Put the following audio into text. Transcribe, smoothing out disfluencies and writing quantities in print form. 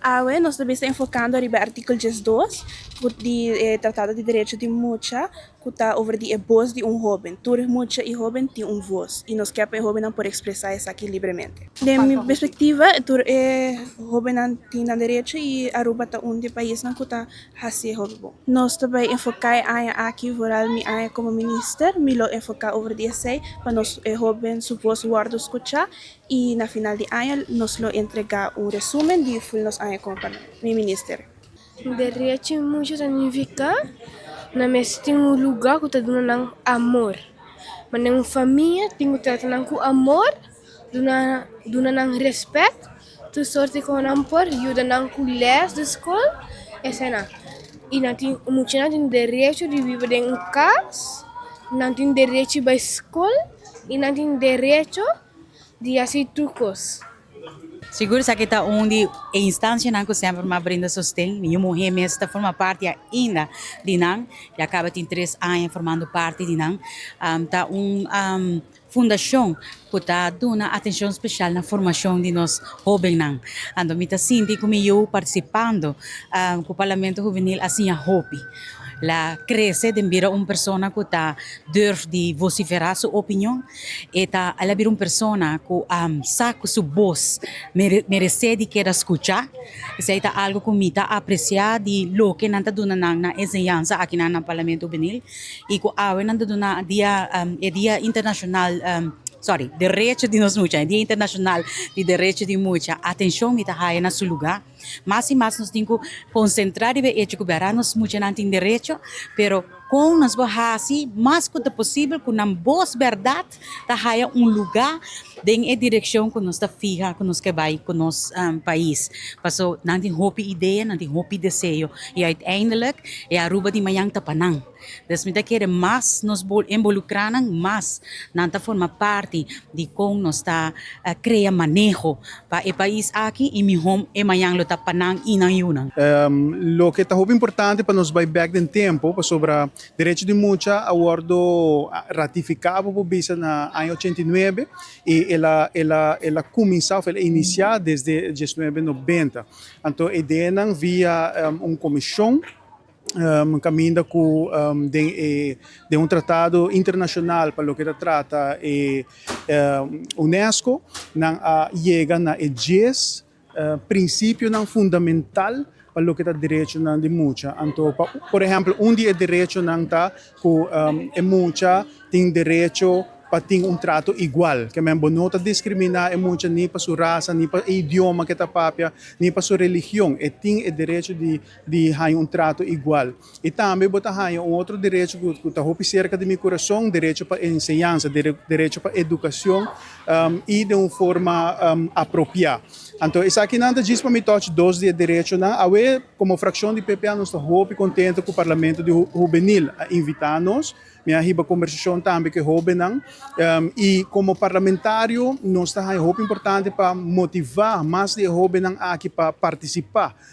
AUE nós também está enfocando no artigo 12 do Tratado de Direitos de Mulher, que está over de voz de jovem. Toda mulher e jovem tem voz, e nós queremos que o jovem não pode expressar isso aqui livremente. De minha perspectiva, toda jovem não tem direito e Aruba está de país não está assim jovem bom. Nós também enfocamos aqui, voral, como ministro, me lo enfocar over de esse, para nós jovem supos guardo escuchar, e na final de ano nós lo entregar resumen de full nos ano como mi ministro. Direito muito significa na mes tem lugar que tá dando amor. Mas na família tem que tratar com amor, duna nang respeito, tu sorte com ampor, ajuda nang les de escola, essa na. E não tem muito não tem direito de viver em casa, não tem direito para escola e não tem direito de fazer trucos. Siguro sa kita onde a instância não que sempre me brinda sustento, e uma mulher mesmo forma parte ainda de nang, e acaba de 3 anos formando parte de nang, tá fundação que está dando atenção especial na formação de nós jovens nang. Ando me tá sinto como eu participando com o Parlamento Juvenil assim a hobby. La crece de vir uma pessoa que está durf de vociferar sua opinião e tá ela vir uma pessoa que sabe sua voz merece de querer escutar. Isso é algo que me tá apreciar de lo que não tá dando na enseñanza aqui no Parlamento Juvenil e que a não tá dando dia internacional Direito de nós mulheres, Dia Internacional de Direito de Mulher. Atenção, me está aí no seu lugar. Mais e mais nós temos que concentrar e ver que nós mulheres não temos direito, pero com nós assim, mais que possível, com uma boa verdade, está aí lugar em direção que nós está fija, que nós quer vai com nosso país. Passo não tem hope ideia, não tem hope desejo e uiteindelijk é a Aruba de manhã tapanang. Dus me quer mais nos involucrar mais, não tá forma parte de como nós está cria manejo para o país aqui e mi home e manhã lo tapanang inang yunang. Lo que está muito importante para nós vai back no tempo sobre direito de mulher, acordo ratificado por bisa na ano 89 e ela começou a iniciar desde 1990. Então, a ideia via comissão caminha com de tratado internacional para o que trata UNESCO chega na 10 princípio fundamental para o que é direito de mulher. Então, por exemplo, dia direito não está que mulher tem direito para ter trato igual, que mesmo não está discriminar a mulher nem para sua raça, nem para o idioma que está papia, nem para sua religião, e tem o direito de ter trato igual. E também bota outro direito que está cerca de meu coração, direito para ensinança, direito para educação e de uma forma apropriada. Então, isso aqui não diz para mim todos dois direitos, não. Como fração de PPA, nós estamos muito contentes com o Parlamento Juvenil a invitar-nos. Minha riba conversação também que jovem não. E como parlamentário, nós estamos muito importante para motivar mais de jovens aqui para participar.